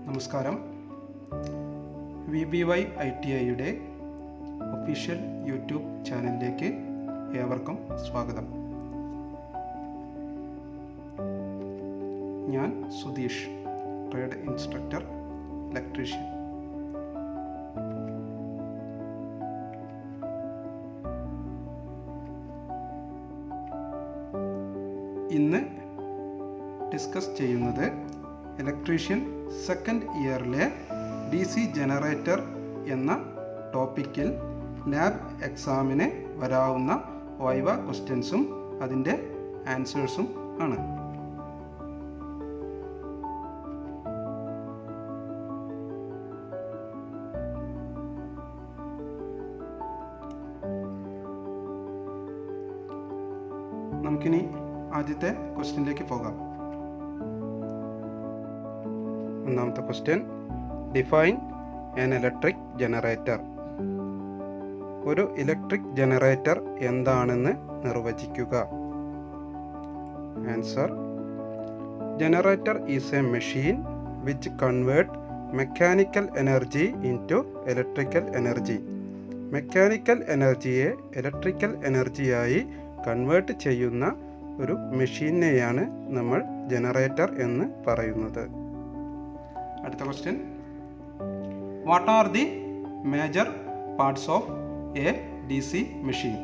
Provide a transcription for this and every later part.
നമസ്കാരം. VBY ITIയുടെ official YouTube ചാനലിലേക്ക് ഏവർക്കും സ്വാഗതം. ഞാൻ സുധീഷ്, ട്രേഡ് ഇൻസ്ട്രക്ടർ, ഇലക്ട്രീഷ്യൻ. ഇന്ന് ഡിസ്കസ് ചെയ്യുന്നത് ഇലക്ട്രീഷ്യൻ സെക്കൻഡ് ഇയറിലെ DC ജനറേറ്റർ എന്ന ടോപ്പിക്കിൽ ലാബ് എക്സാമിന് വരാവുന്ന വൈവ ക്വസ്റ്റ്യൻസും അതിൻ്റെ ആൻസേഴ്സും ആണ്. നമുക്കിനി ആദ്യത്തെ ക്വസ്റ്റ്യനിലേക്ക് പോകാം. ഒന്നാമത്തെ question, define an electric generator. ഒരു ഇലക്ട്രിക് ജനറേറ്റർ എന്താണെന്ന് നിർവചിക്കുക. Answer: generator is a machine which convert mechanical energy into electrical energy. Mechanical എനർജിയെ ഇലക്ട്രിക്കൽ എനർജിയായി കൺവേർട്ട് ചെയ്യുന്ന ഒരു മെഷീനെയാണ് നമ്മൾ ജനറേറ്റർ എന്ന് പറയുന്നത്. അടുത്ത question, what are the major parts of a DC machine?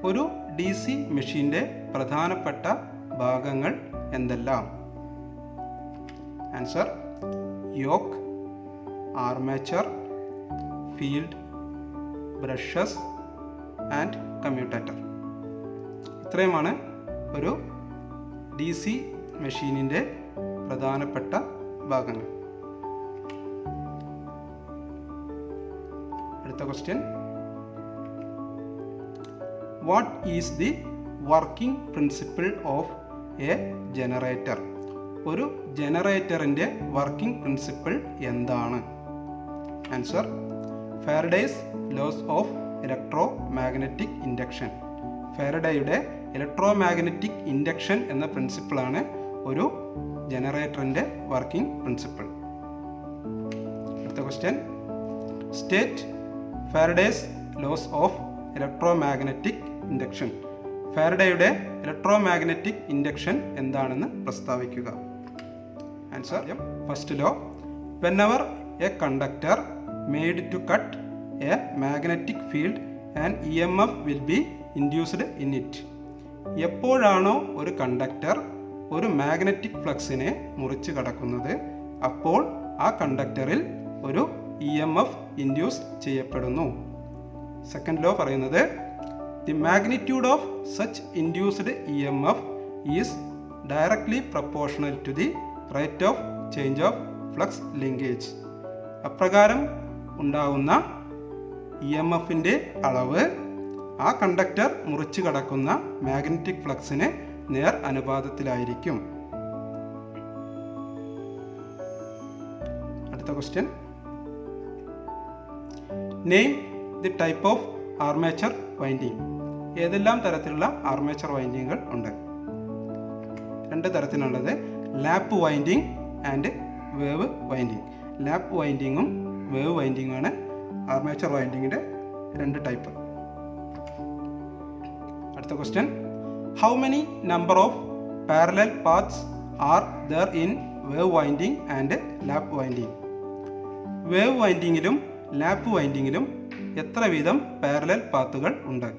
ഒരു DC മെഷീൻ്റെ പ്രധാനപ്പെട്ട ഭാഗങ്ങൾ എന്തെല്ലാം? Answer: yoke, armature, field, brushes and commutator. ഇത്രയുമാണ് ഒരു DC മെഷീനിൻ്റെ പ്രധാനപ്പെട്ട ഭാഗങ്ങൾ. അടുത്ത question, what is the working principle of a generator? ഒരു ജനറേറ്ററിൻ്റെ വർക്കിംഗ് പ്രിൻസിപ്പിൾ എന്താണ്? Answer: Faraday's laws of electromagnetic induction. ഫാരഡേയുടെ ഇലക്ട്രോ മാഗ്നറ്റിക് ഇൻഡക്ഷൻ എന്ന പ്രിൻസിപ്പിളാണ് ഒരു ജനറേറ്ററിൻ്റെ വർക്കിംഗ് പ്രിൻസിപ്പിൾ. അടുത്ത question, state Faraday's laws of electromagnetic induction. ഫാരഡേയുടെ ഇലക്ട്രോ മാഗ്നറ്റിക് ഇൻഡക്ഷൻ എന്താണെന്ന് പ്രസ്താവിക്കുക. Answer: first law, whenever a conductor made to cut a magnetic field and EMF will be induced in it. എപ്പോഴാണോ ഒരു conductor ഒരു magnetic ഫ്ലക്സിനെ മുറിച്ച് കടക്കുന്നത്, അപ്പോൾ ആ കണ്ടക്ടറിൽ ഒരു EMF ഇൻഡ്യൂസ് ചെയ്യപ്പെടുന്നു. സെക്കൻഡ് ലോ പറയുന്നത്, the magnitude of such induced EMF is directly proportional to the rate of change of flux linkage. അപ്രകാരം ഉണ്ടാകുന്ന EMFൻ്റെ അളവ് ആ കണ്ടക്ടർ മുറിച്ച് കടക്കുന്ന മാഗ്നറ്റിക് ഫ്ലക്സിന് നേർ അനുപാതത്തിലായിരിക്കും. അടുത്ത question, name the type of armature winding. ഏതെല്ലാം തരത്തിലുള്ള ആർമേച്ചർ വൈൻഡിങ്ങുകൾ ഉണ്ട്? രണ്ട് തരത്തിലുള്ളത്, lap winding and wave winding. Lap വൈൻഡിങ്ങും വേവ് വൈൻഡിങ്ങുമാണ് ആർമേച്ചർ വൈൻഡിങ്ങിൻ്റെ രണ്ട് ടൈപ്പ്. അടുത്ത question, how many number of parallel paths are there in wave winding and lap winding? Wave വൈൻഡിങ്ങിലും ലാപ്പ് വൈൻഡിങ്ങിലും എത്ര വീതം പാരലൽ പാത്തുകൾ ഉണ്ട്?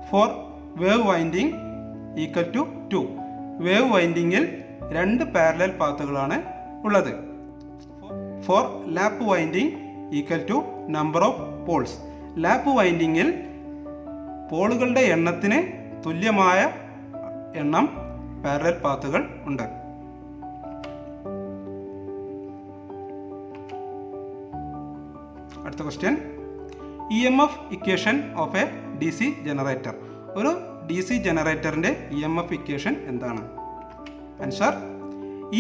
For wave winding equal to 2. Wave വൈൻഡിങ്ങിൽ 2 പാരലൽ പാത്തുകളാണ് ഉള്ളത്. For lap winding equal to number of poles. Lap വൈൻഡിങ്ങിൽ പോളുകളുടെ എണ്ണത്തിന് തുല്യമായ എണ്ണം പാരലൽ പാത്തുകൾ ഉണ്ട്. അടുത്ത question, EMF equation of a DC generator. ഒരു DC ജനറേറ്ററിൻ്റെ EMF ഇക്വേഷൻ എന്താണ്? Answer: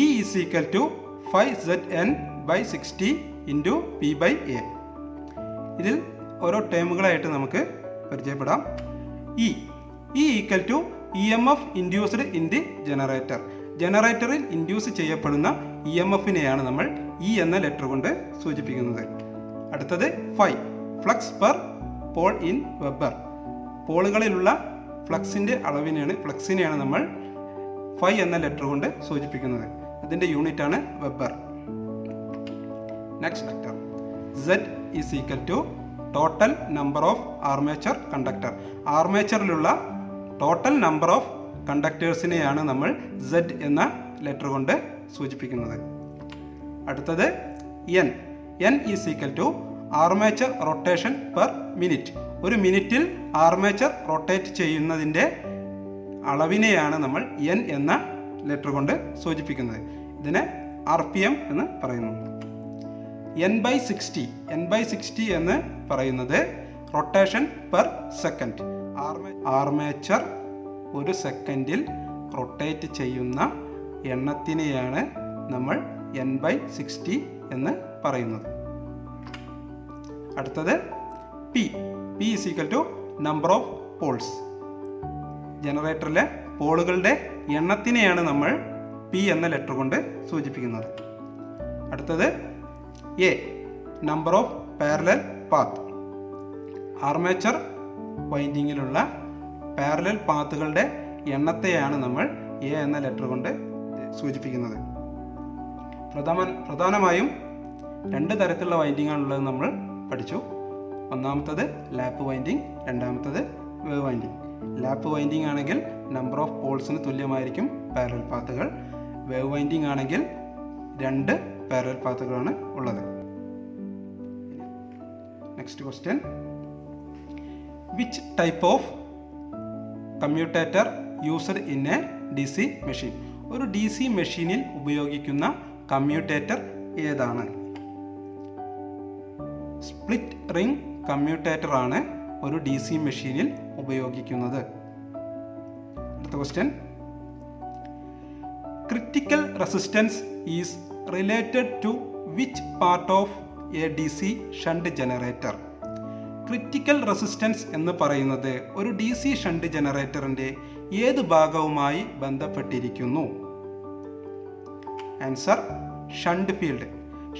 E is equal to 5Zn/60 × P/A. ഇതിൽ ഓരോ ടേമുകളായിട്ട് നമുക്ക് പരിചയപ്പെടാം. E equal to EMF induced in the generator. ജനറേറ്ററിൽ ഇൻഡ്യൂസ് ചെയ്യപ്പെടുന്ന EMFനെയാണ് നമ്മൾ E എന്ന ലെറ്റർ കൊണ്ട് സൂചിപ്പിക്കുന്നത്. അടുത്തത് phi, flux per pole in weber. പോളുകളിലുള്ള ഫ്ലക്സിനെയാണ് നമ്മൾ ഫൈ എന്ന ലെറ്റർ കൊണ്ട് സൂചിപ്പിക്കുന്നത്. അതിൻ്റെ യൂണിറ്റാണ് weber. Next letter Z is equal to total number of armature conductor. ആർമേച്ചറിലുള്ള ടോട്ടൽ നമ്പർ ഓഫ് കണ്ടക്ടേഴ്സിനെയാണ് നമ്മൾ Z എന്ന ലെറ്റർ കൊണ്ട് സൂചിപ്പിക്കുന്നത്. അടുത്തത് N is equal to armature rotation per minute. ഒരു മിനിറ്റിൽ ആർമേച്ചർ റൊട്ടേറ്റ് ചെയ്യുന്നതിൻ്റെ അളവിനെയാണ് നമ്മൾ N എന്ന ലെറ്റർ കൊണ്ട് സൂചിപ്പിക്കുന്നത്. ഇതിനെ RPM എന്ന് പറയുന്നു. N/60 എന്ന് പറയുന്നത് റൊട്ടേഷൻ പെർ സെക്കൻഡ്. ആർമേച്ചർ ഒരു സെക്കൻഡിൽ റൊട്ടേറ്റ് ചെയ്യുന്ന എണ്ണത്തിനെയാണ് നമ്മൾ N/60 എന്ന് പറയുന്നത്. അടുത്തത് P is equal to number of poles. ജനറേറ്ററിലെ പോളുകളുടെ എണ്ണത്തിനെയാണ് നമ്മൾ P എന്ന ലെറ്റർ കൊണ്ട് സൂചിപ്പിക്കുന്നത്. അടുത്തത് A, number of parallel path. Armature വൈൻഡിങ്ങിലുള്ള പാരലൽ പാത്തുകളുടെ എണ്ണത്തെയാണ് നമ്മൾ A എന്ന ലെറ്റർ കൊണ്ട് സൂചിപ്പിക്കുന്നത്. പ്രധാനമായും 2 തരത്തിലുള്ള വൈൻഡിങ്ങാണുള്ളത് നമ്മൾ പഠിച്ചു. ഒന്നാമത്തത് ലാപ്പ് വൈൻഡിങ്, രണ്ടാമത്തത് വേവ് വൈൻഡിങ്. ലാപ്പ് വൈൻഡിങ് ആണെങ്കിൽ നമ്പർ ഓഫ് പോൾസിന് തുല്യമായിരിക്കും പാരലൽ പാത്തുകൾ. വേവ് വൈൻഡിങ് ആണെങ്കിൽ 2 പാരലൽ പാത്തുകളാണ് ഉള്ളത്. Next question, which type of commutator used in A DC machine? ഒരു DC മെഷീനിൽ ഉപയോഗിക്കുന്ന കമ്മ്യൂട്ടേറ്റർ ഏതാണ്? സ്പ്ലിറ്റ് റിംഗ് കമ്മ്യൂട്ടേറ്റർ ആണ് ഒരു DC മെഷീനിൽ ഉപയോഗിക്കുന്നത്. അടുത്ത question, critical resistance is related to which part of a DC shunt generator? Critical resistance എന്ന് പറയുന്നത് ഒരു DC ഷണ്ട് ജനറേറ്ററിൻ്റെ ഏത് ഭാഗവുമായി ബന്ധപ്പെട്ടിരിക്കുന്നു? Answer shunt field.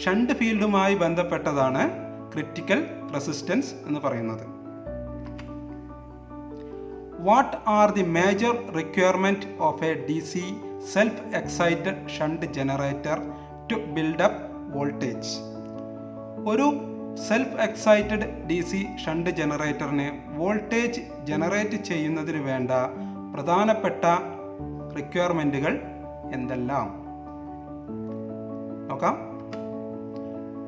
ഷണ്ട് ഫീൽഡുമായി ബന്ധപ്പെട്ടതാണ് ക്രിറ്റിക്കൽ റെസിസ്റ്റൻസ് എന്ന് പറയുന്നത്. What are the major requirement of a DC self excited shunt generator to build up voltage? ഒരു സെൽഫ് എക്സൈറ്റഡ് DC ഷണ്ട് ജനറേറ്ററിന് വോൾട്ടേജ് ജനറേറ്റ് ചെയ്യുന്നതിന് വേണ്ട പ്രധാനപ്പെട്ട റിക്വയർമെൻറ്റുകൾ എന്തെല്ലാം? നോക്കാം.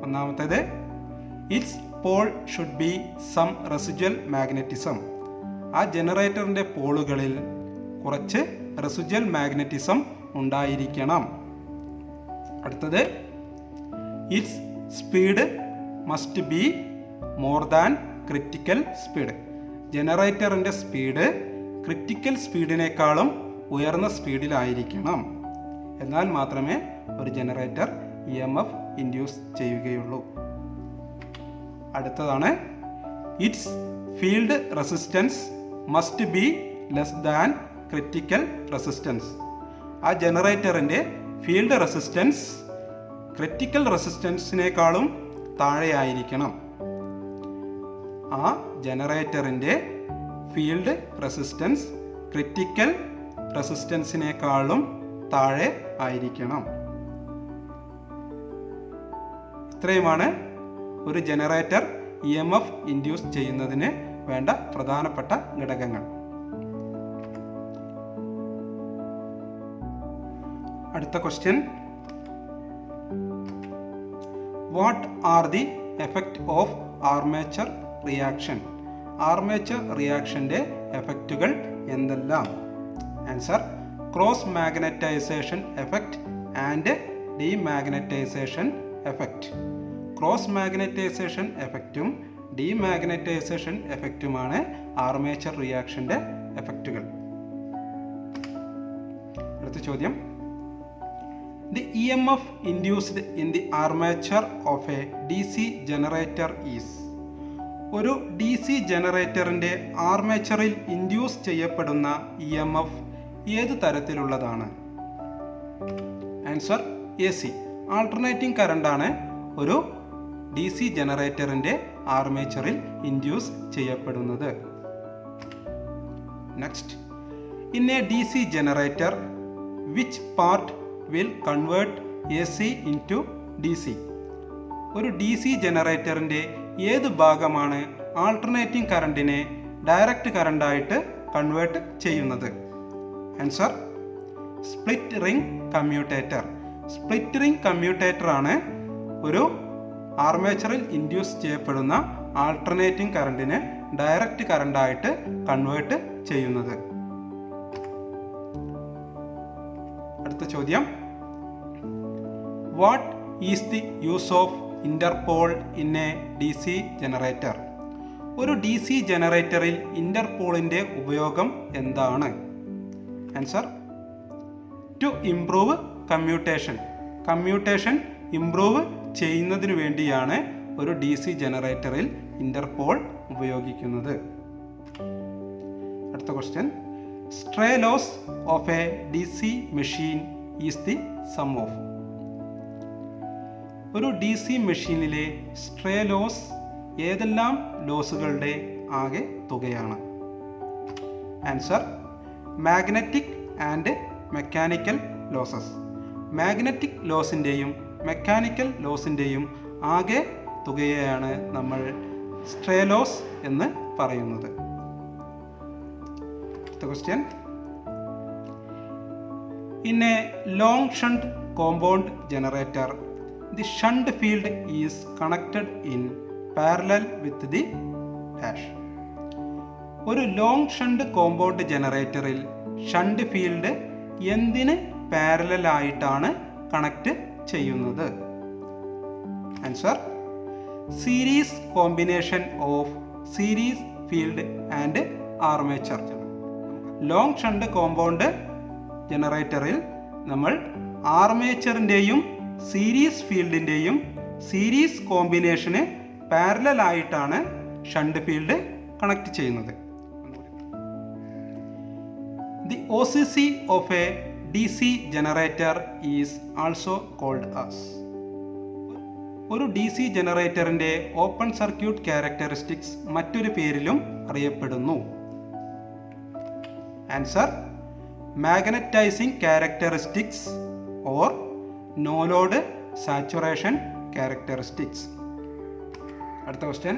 ഒന്നാമത്തേത്, it's Paul should be some residual magnetism. ആ ജനറേറ്ററിൻ്റെ പോളുകളിൽ കുറച്ച് റെസിജ്വൽ മാഗ്നറ്റിസം ഉണ്ടായിരിക്കണം. അടുത്തത്, its speed must be more than critical speed. ജനറേറ്ററിൻ്റെ സ്പീഡ് ക്രിറ്റിക്കൽ സ്പീഡിനേക്കാളും ഉയർന്ന സ്പീഡിലായിരിക്കണം. എന്നാൽ മാത്രമേ ഒരു ജനറേറ്റർ EMF ഇൻഡ്യൂസ് ചെയ്യുകയുള്ളൂ. അടുത്തതാണ്, it's field resistance must be less than critical resistance. ആ ജനറേറ്ററിൻ്റെ ഫീൽഡ് റെസിസ്റ്റൻസ് ക്രിറ്റിക്കൽ റെസിസ്റ്റൻസിനേക്കാളും താഴെയായിരിക്കണം. ആ ജനറേറ്ററിൻ്റെ ഫീൽഡ് റെസിസ്റ്റൻസ് ക്രിറ്റിക്കൽ റെസിസ്റ്റൻസിനേക്കാളും താഴെ ആയിരിക്കണം. ഇത്രയുമാണ് ഒരു ജനറേറ്റർ EMF ഇൻഡ്യൂസ് ചെയ്യുന്നതിന് വേണ്ട പ്രധാനപ്പെട്ട ഘടകങ്ങൾ. അടുത്ത question, what are the effect of armature reaction? Armature റിയാക്ഷൻ്റെ എഫക്റ്റുകൾ എന്തെല്ലാം? Answer, cross magnetisation effect and demagnetisation effect. Cross magnetisation എഫക്റ്റും ഡീമാഗ്നറ്റൈസേഷൻ എഫക്റ്റുമാണ് ആർമേച്ചർ റിയാക്ഷൻ്റെ എഫക്റ്റുകൾ. അടുത്ത ചോദ്യം, the EMF induced in the armature of a DC generator is? ഒരു DC ജനറേറ്ററിൻ്റെ ആർമേച്ചറിൽ ഇൻഡ്യൂസ് ചെയ്യപ്പെടുന്ന EMF ഏത് തരത്തിലുള്ളതാണ്? Answer A C. ആൾട്ടർനേറ്റിംഗ് കറണ്ടാണ് ഒരു ഡി സി ജനറേറ്ററിൻ്റെ ആർമേച്ചറിൽ ഇൻഡ്യൂസ് ചെയ്യപ്പെടുന്നത്. Next, in a D C generator which part will convert A C into D C? ഒരു ഡി സി ജനറേറ്ററിൻ്റെ ഏത് ഭാഗമാണ് ആൾട്ടർനേറ്റിംഗ് കറണ്ടിനെ ഡയറക്റ്റ് കറണ്ടായിട്ട് കൺവേർട്ട് ചെയ്യുന്നത്? Answer split ring commutator. Split ring commutator ആണ് ഒരു ആർമേച്ചറിൽ ഇൻഡ്യൂസ് ചെയ്യപ്പെടുന്ന ആൾട്ടർനേറ്റിംഗ് കറണ്ടിനെ ഡയറക്റ്റ് കറണ്ടായിട്ട് കൺവേർട്ട് ചെയ്യുന്നത്. അടുത്ത ചോദ്യം, what is the use of interpole in a D C generator? ഒരു ഡി സി ജനറേറ്ററിൽ ഇന്റർപോളിൻ്റെ ഉപയോഗം എന്താണ്? Answer to improve commutation. Commutation improve ചെയ്യുന്നതിന് വേണ്ടിയാണ് ഒരു ഡി സി ജനറേറ്ററിൽ ഇന്റർപോൾ ഉപയോഗിക്കുന്നത്. അടുത്ത question, stray loss of a D C machine is the sum of? ഒരു ഡി സി മെഷീനിലെ സ്ട്രേ ലോസ് ഏതെല്ലാം ലോസുകളുടെ ആകെ തുകയാണ്? Answer magnetic and mechanical losses. Magnetic ലോസിൻ്റെയും മെക്കാനിക്കൽ ലോസിൻ്റെയും ആകെ തുകയെയാണ് നമ്മൾ സ്ട്രേ ലോസ് എന്ന് പറയുന്നത്. അടുത്ത question, in a long shunt compound generator the shunt field is connected in parallel with the dash. ഒരു ലോങ് ഷണ്ട് കോമ്പൗണ്ട് ജനറേറ്ററിൽ ഷണ്ട് ഫീൽഡ് എന്തിന് പാരലൽ ആയിട്ടാണ് കണക്ട് ചെയ്യുന്നത്? Answer series combination of series field and armature. Long shunt compound ജനറേറ്ററിൽ നമ്മൾ ആർമേച്ചറിൻ്റെയും series ഫീൽഡിൻ്റെയും series കോമ്പിനേഷന് പാരലൽ ആയിട്ടാണ് ഷണ്ട് ഫീൽഡ് കണക്ട് ചെയ്യുന്നത്. The OCC of a D C generator is also called as? ഒരു ഡി സി ജനറേറ്ററിൻ്റെ ഓപ്പൺ സർക്യൂട്ട് ക്യാരക്ടറിസ്റ്റിക്സ് മറ്റൊരു പേരിലും അറിയപ്പെടുന്നു. Answer magnetising characteristics or no load saturation characteristics. അടുത്ത question,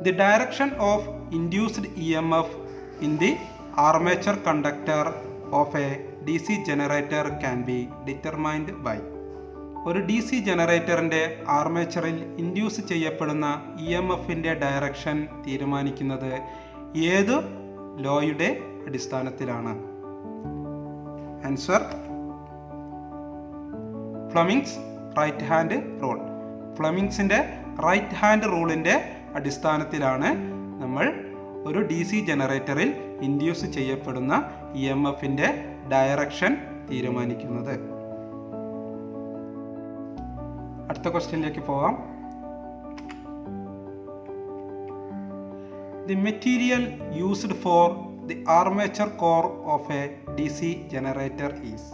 the direction of induced EMF in the armature conductor of a D C generator can be determined by? ഒരു D C ജനറേറ്ററിൻ്റെ ആർമേച്ചറിൽ induce ചെയ്യപ്പെടുന്ന EMFൻ്റെ direction തീരുമാനിക്കുന്നത് ഏത് ലോയുടെ അടിസ്ഥാനത്തിലാണ്? Answer Fleming's right hand rule. ഫ്ലെമിങ്സിൻ്റെ റൈറ്റ് ഹാൻഡ് റൂളിൻ്റെ അടിസ്ഥാനത്തിലാണ് നമ്മൾ ഒരു ഡി സി ജനറേറ്ററിൽ ഇൻഡ്യൂസ് ചെയ്യപ്പെടുന്ന EMFൻ്റെ ഡയറക്ഷൻ തീരുമാനിക്കുന്നത്. അടുത്ത ക്വസ്റ്റ്യനിലേക്ക് പോകാം. The material used for the armature core of a D C generator is?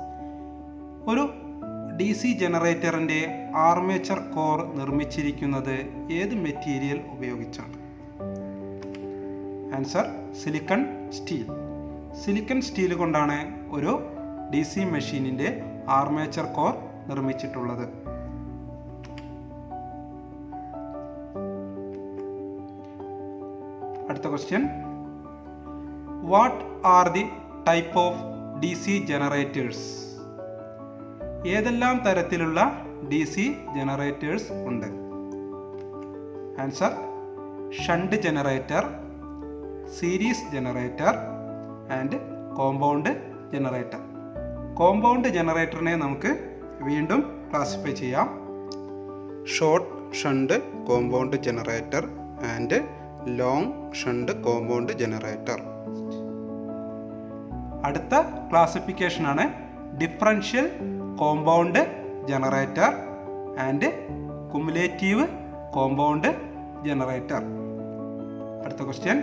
ഒരു ഡി സി ജനറേറ്ററിൻ്റെ ആർമേച്ചർ കോർ നിർമ്മിച്ചിരിക്കുന്നത് ഏത് മെറ്റീരിയൽ ഉപയോഗിച്ചാണ്? Answer silicon steel. Silicon steel കൊണ്ടാണ് ഒരു ഡി സി മെഷീനിൻ്റെ ആർമേച്ചർ കോർ നിർമ്മിച്ചിട്ടുള്ളത്. അടുത്ത question, what are the type of D C generators? ഏതെല്ലാം തരത്തിലുള്ള ഡി സി ജനറേറ്റേഴ്സ് ഉണ്ട്? Answer shunt generator, series generator and compound generator. Compound ജനറേറ്ററിനെ നമുക്ക് വീണ്ടും ക്ലാസിഫൈ ചെയ്യാം. Short shunt compound generator and long shunt compound generator. അടുത്ത ക്ലാസിഫിക്കേഷനാണ് differential compound generator and cumulative compound generator. അടുത്ത question,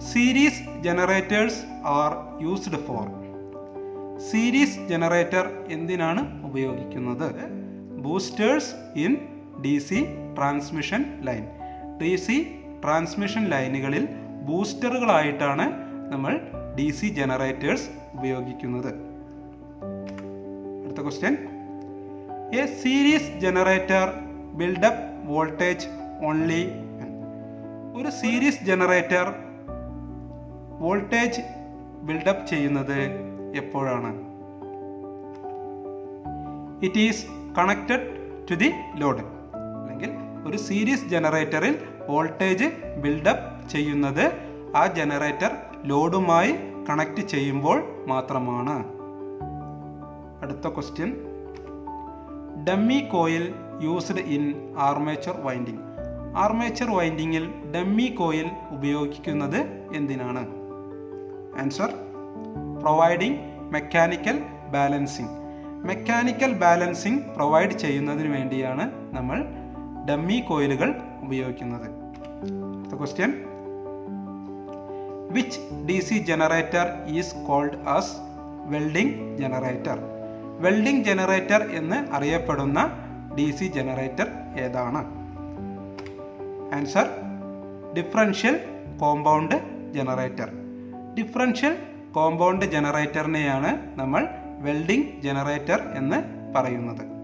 series generators are used for. Series generator എന്തിനാണ് ഉപയോഗിക്കുന്നത്? Boosters in DC transmission line. DC transmission ലൈനുകളിൽ ബൂസ്റ്ററുകളായിട്ടാണ് നമ്മൾ DC generators ഉപയോഗിക്കുന്നത്. അടുത്ത question. A series generator buildup voltage only. ഒരു series generator voltage buildup ചെയ്യുന്നത് എപ്പോഴാണ്? It is connected to the load. അല്ലെങ്കിൽ ഒരു സീരീസ് ജനറേറ്ററിൽ വോൾട്ടേജ് ബിൽഡപ്പ് ചെയ്യുന്നത് ആ ജനറേറ്റർ ലോഡുമായി കണക്ട് ചെയ്യുമ്പോൾ മാത്രമാണ്. അടുത്ത question. Dummy coil used in armature winding. Armature വൈൻഡിങ്ങിൽ ഡമ്മി കോയിൽ ഉപയോഗിക്കുന്നത് എന്തിനാണ്? Answer providing mechanical balancing. Mechanical balancing provide ചെയ്യുന്നതിന് വേണ്ടിയാണ് നമ്മൾ ഡമ്മി കോയിലുകൾ ഉപയോഗിക്കുന്നത്. അടുത്ത question. Which DC generator is called as welding generator. Welding generator എന്ന് അറിയപ്പെടുന്ന DC ജനറേറ്റർ ഏതാണ്? Answer differential compound generator. Differential compound ജനറേറ്ററിനെയാണ് നമ്മൾ വെൽഡിംഗ് ജനറേറ്റർ എന്ന് പറയുന്നത്.